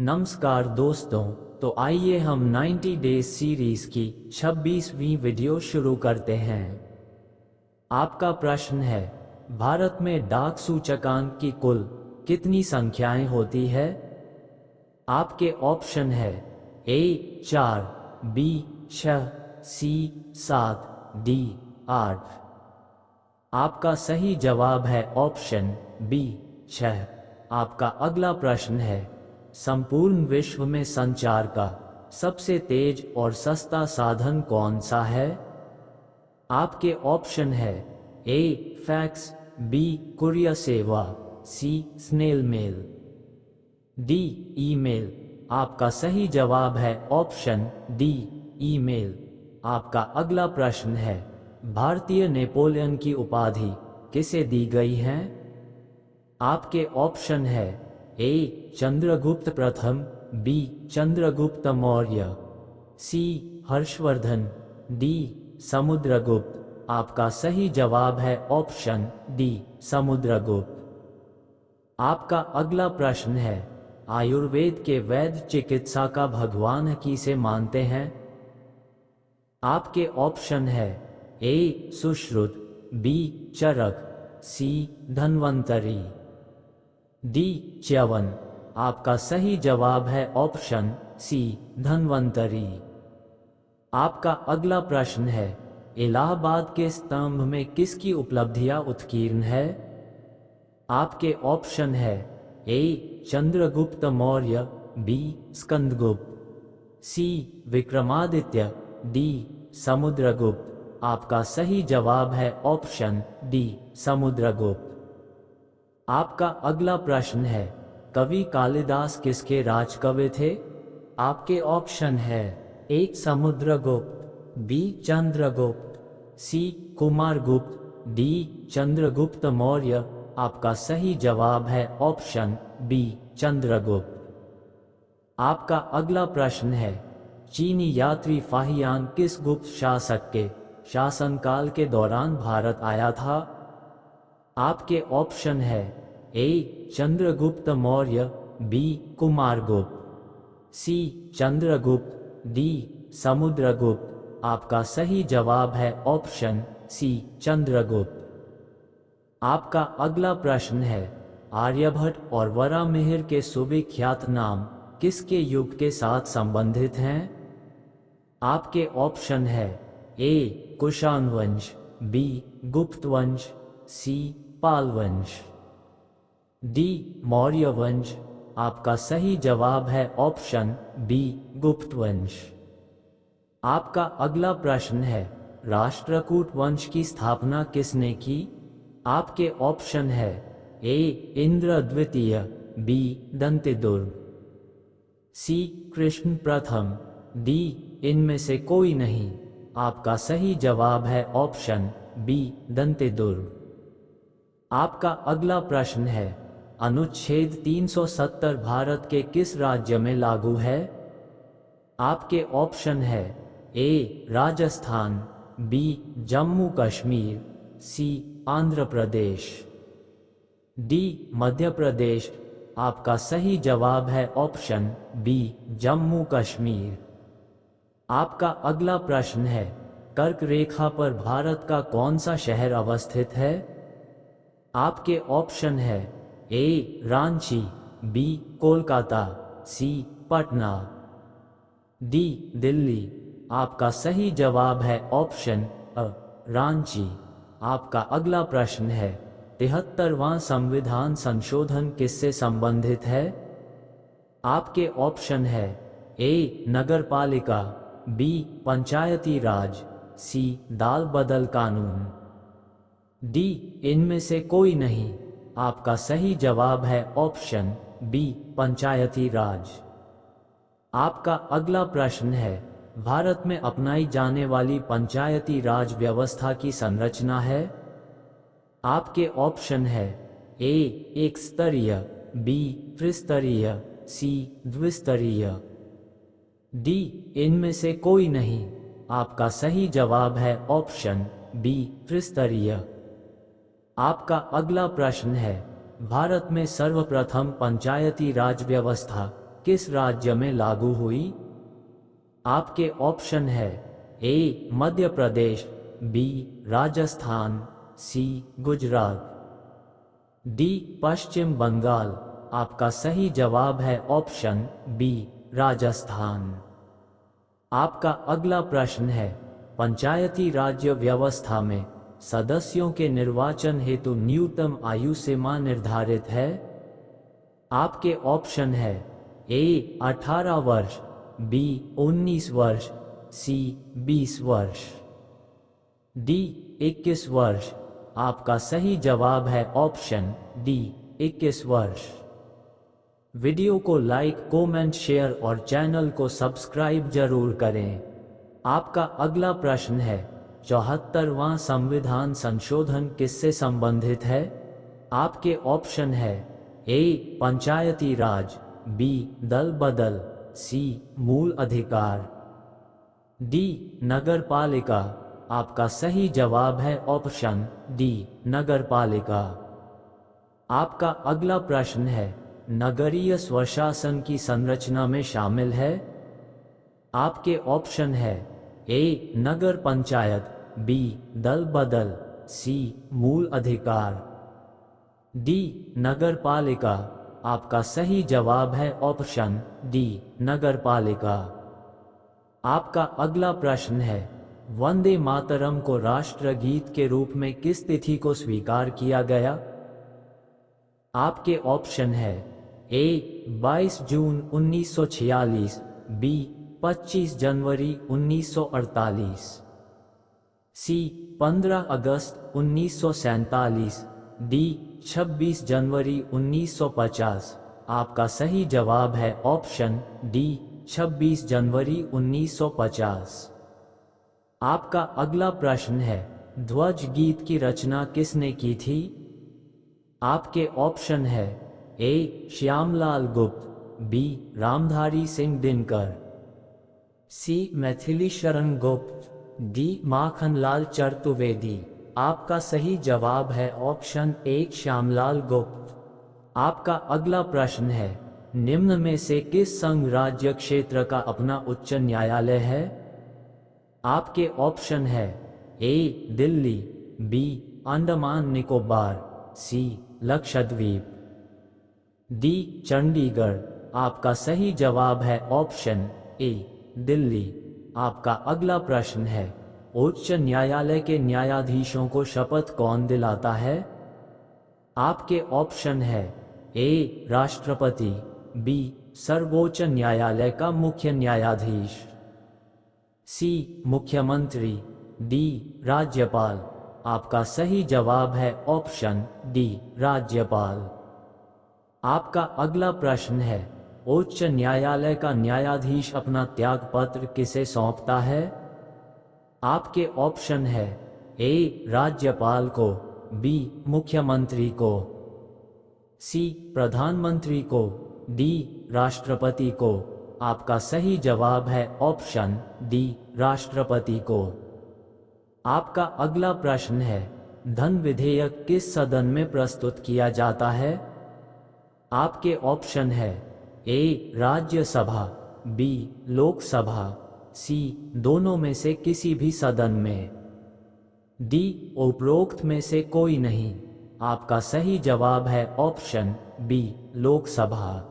नमस्कार दोस्तों, तो आइए हम 90 डेज सीरीज की 26वीं वीडियो शुरू करते हैं। आपका प्रश्न है, भारत में डाक सूचकांक की कुल कितनी संख्याएं होती है? आपके ऑप्शन है ए 4, बी 6, सी 7, डी 8। आपका सही जवाब है ऑप्शन बी 6। आपका अगला प्रश्न है, संपूर्ण विश्व में संचार का सबसे तेज और सस्ता साधन कौन सा है? आपके ऑप्शन है ए फैक्स, बी कुरियर सेवा, सी स्नेल मेल, डी ईमेल। आपका सही जवाब है ऑप्शन डी ईमेल। आपका अगला प्रश्न है, भारतीय नेपोलियन की उपाधि किसे दी गई है? आपके ऑप्शन है ए चंद्रगुप्त प्रथम, बी चंद्रगुप्त मौर्य, सी हर्षवर्धन, डी समुद्रगुप्त। आपका सही जवाब है ऑप्शन डी समुद्रगुप्त। आपका अगला प्रश्न है, आयुर्वेद के वैद्य चिकित्सा का भगवान किसे मानते हैं? आपके ऑप्शन है ए सुश्रुत, बी चरक, सी धन्वंतरी, डी च्यवन। आपका सही जवाब है ऑप्शन सी धन्वंतरी। आपका अगला प्रश्न है, इलाहाबाद के स्तंभ में किसकी उपलब्धियां उत्कीर्ण है? आपके ऑप्शन है ए चंद्रगुप्त मौर्य, बी स्कंदगुप्त, सी विक्रमादित्य, डी समुद्रगुप्त। आपका सही जवाब है ऑप्शन डी समुद्रगुप्त। आपका अगला प्रश्न है, कवि कालिदास किसके राजकवि थे? आपके ऑप्शन है ए समुद्रगुप्त, बी चंद्रगुप्त, सी कुमारगुप्त, डी चंद्रगुप्त मौर्य। आपका सही जवाब है ऑप्शन बी चंद्रगुप्त। आपका अगला प्रश्न है, चीनी यात्री फाहियान किस गुप्त शासक के शासनकाल के दौरान भारत आया था? आपके ऑप्शन है ए चंद्रगुप्त मौर्य, बी कुमारगुप्त, सी चंद्रगुप्त, डी समुद्रगुप्त। आपका सही जवाब है ऑप्शन सी चंद्रगुप्त। आपका अगला प्रश्न है, आर्यभट्ट और वराहमिहिर के सुविख्यात नाम किसके युग के साथ संबंधित हैं? आपके ऑप्शन है ए कुषाण वंश, बी गुप्त वंश, सी पाल वंश, डी मौर्य वंश। आपका सही जवाब है ऑप्शन बी गुप्त वंश। आपका अगला प्रश्न है, राष्ट्रकूट वंश की स्थापना किसने की? आपके ऑप्शन है ए इंद्र द्वितीय, बी दंतिदुर्ग, सी कृष्ण प्रथम, डी इनमें से कोई नहीं। आपका सही जवाब है ऑप्शन बी दंतिदुर्ग। आपका अगला प्रश्न है, अनुच्छेद 370 भारत के किस राज्य में लागू है? आपके ऑप्शन है ए राजस्थान, बी जम्मू कश्मीर, सी आंध्र प्रदेश, डी मध्य प्रदेश। आपका सही जवाब है ऑप्शन बी जम्मू कश्मीर। आपका अगला प्रश्न है, कर्क रेखा पर भारत का कौन सा शहर अवस्थित है? आपके ऑप्शन है ए रांची, बी कोलकाता, सी पटना, डी दिल्ली। आपका सही जवाब है ऑप्शन अ रांची। आपका अगला प्रश्न है, 73वां संविधान संशोधन किससे संबंधित है? आपके ऑप्शन है ए नगरपालिका, बी पंचायती राज, सी दाल बदल कानून, डी इनमें से कोई नहीं। आपका सही जवाब है ऑप्शन बी पंचायती राज। आपका अगला प्रश्न है, भारत में अपनाई जाने वाली पंचायती राज व्यवस्था की संरचना है? आपके ऑप्शन है ए एक स्तरीय, बी त्रिस्तरीय, सी द्विस्तरीय, डी इनमें से कोई नहीं। आपका सही जवाब है ऑप्शन बी त्रिस्तरीय। आपका अगला प्रश्न है, भारत में सर्वप्रथम पंचायती राज व्यवस्था किस राज्य में लागू हुई? आपके ऑप्शन है ए मध्य प्रदेश, बी राजस्थान, सी गुजरात, डी पश्चिम बंगाल। आपका सही जवाब है ऑप्शन बी राजस्थान। आपका अगला प्रश्न है, पंचायती राज व्यवस्था में सदस्यों के निर्वाचन हेतु न्यूनतम आयु सीमा निर्धारित है? आपके ऑप्शन है ए 18 वर्ष, बी 19 वर्ष, सी 20 वर्ष, डी 21 वर्ष। आपका सही जवाब है ऑप्शन डी 21 वर्ष। वीडियो को लाइक, कमेंट, शेयर और चैनल को सब्सक्राइब जरूर करें। आपका अगला प्रश्न है, 74वां संविधान संशोधन किससे संबंधित है? आपके ऑप्शन है ए पंचायती राज, बी दल बदल, सी मूल अधिकार, डी नगर पालिका। आपका सही जवाब है ऑप्शन डी नगर पालिका। आपका अगला प्रश्न है, नगरीय स्वशासन की संरचना में शामिल है? आपके ऑप्शन है ए नगर पंचायत, बी दल बदल, सी मूल अधिकार, डी नगर पालिका। आपका सही जवाब है ऑप्शन डी नगर पालिका। आपका अगला प्रश्न है, वंदे मातरम को राष्ट्रगीत के रूप में किस तिथि को स्वीकार किया गया? आपके ऑप्शन है ए 22 जून 1946, बी 25 जनवरी 1948, सी 15 अगस्त 1947, डी 26 जनवरी 1950। आपका सही जवाब है ऑप्शन डी 26 जनवरी 1950। आपका अगला प्रश्न है, ध्वज गीत की रचना किसने की थी? आपके ऑप्शन है ए श्यामलाल गुप्त, बी रामधारी सिंह दिनकर, सी मैथिली शरण गुप्त, डी माखनलाल चतुर्वेदी। आपका सही जवाब है ऑप्शन ए श्यामलाल गुप्त। आपका अगला प्रश्न है, निम्न में से किस संघ राज्य क्षेत्र का अपना उच्च न्यायालय है? आपके ऑप्शन है ए दिल्ली, बी अंडमान निकोबार, सी लक्षद्वीप, डी चंडीगढ़। आपका सही जवाब है ऑप्शन ए दिल्ली। आपका अगला प्रश्न है, उच्च न्यायालय के न्यायाधीशों को शपथ कौन दिलाता है? आपके ऑप्शन है ए राष्ट्रपति, बी सर्वोच्च न्यायालय का मुख्य न्यायाधीश, सी मुख्यमंत्री, डी राज्यपाल। आपका सही जवाब है ऑप्शन डी राज्यपाल। आपका अगला प्रश्न है, उच्च न्यायालय का न्यायाधीश अपना त्यागपत्र किसे सौंपता है? आपके ऑप्शन है ए राज्यपाल को, बी मुख्यमंत्री को, सी प्रधानमंत्री को, डी राष्ट्रपति को। आपका सही जवाब है ऑप्शन डी राष्ट्रपति को। आपका अगला प्रश्न है, धन विधेयक किस सदन में प्रस्तुत किया जाता है? आपके ऑप्शन है ए राज्यसभा, बी लोकसभा, सी दोनों में से किसी भी सदन में, डी उपरोक्त में से कोई नहीं। आपका सही जवाब है ऑप्शन बी लोकसभा।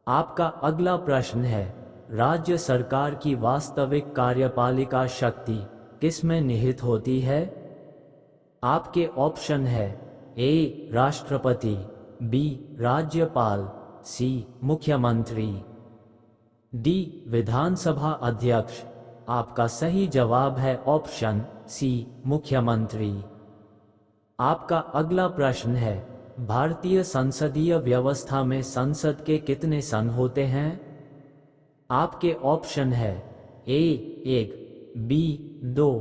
आपका अगला प्रश्न है, राज्य सरकार की वास्तविक कार्यपालिका शक्ति किसमें निहित होती है? आपके ऑप्शन है ए राष्ट्रपति, बी राज्यपाल, सी मुख्यमंत्री, डी विधानसभा अध्यक्ष। आपका सही जवाब है ऑप्शन सी मुख्यमंत्री। आपका अगला प्रश्न है, भारतीय संसदीय व्यवस्था में संसद के कितने सदन होते हैं? आपके ऑप्शन है ए 1, बी 2,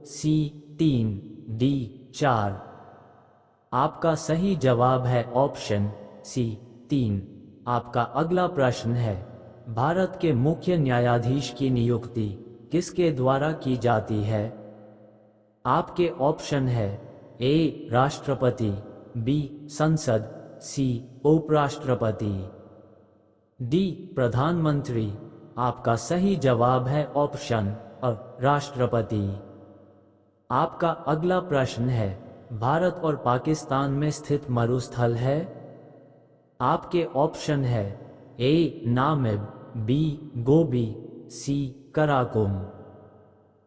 सी 3, डी 4। आपका सही जवाब है ऑप्शन सी 3। आपका अगला प्रश्न है, भारत के मुख्य न्यायाधीश की नियुक्ति किसके द्वारा की जाती है? आपके ऑप्शन है ए राष्ट्रपति, बी संसद, सी उपराष्ट्रपति, डी प्रधानमंत्री। आपका सही जवाब है ऑप्शन अ राष्ट्रपति। आपका अगला प्रश्न है, भारत और पाकिस्तान में स्थित मरुस्थल है? आपके ऑप्शन है ए नामिब, बी गोबी, सी कराकुम,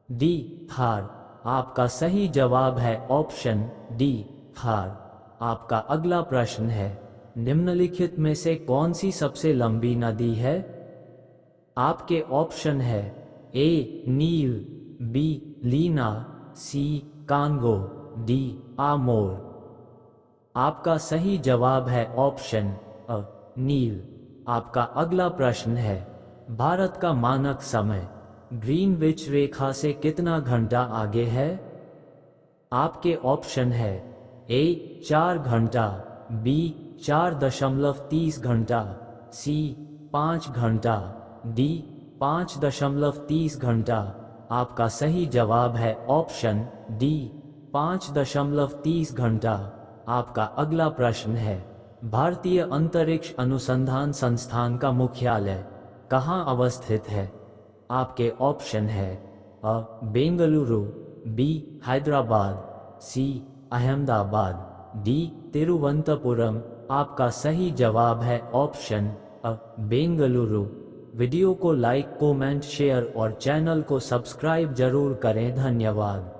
डी थार। आपका सही जवाब है ऑप्शन डी थार। आपका अगला प्रश्न है, निम्नलिखित में से कौन सी सबसे लंबी नदी है? आपके ऑप्शन है ए नील, बी लीना, सी कांगो, डी आमोर। आपका सही जवाब है ऑप्शन अ नील। आपका अगला प्रश्न है, भारत का मानक समय ग्रीनविच रेखा से कितना घंटा आगे है? आपके ऑप्शन है ए 4 घंटा, बी 4.30 घंटा, सी 5 घंटा, डी 5.30 घंटा। आपका सही जवाब है ऑप्शन डी 5.30 घंटा। आपका अगला प्रश्न है, भारतीय अंतरिक्ष अनुसंधान संस्थान का मुख्यालय कहाँ अवस्थित है? आपके ऑप्शन है अ बेंगलुरु, बी हैदराबाद, सी अहमदाबाद, डी तिरुवनंतपुरम। आपका सही जवाब है ऑप्शन अ बेंगलुरु। वीडियो को लाइक, कमेंट, शेयर और चैनल को सब्सक्राइब जरूर करें। धन्यवाद।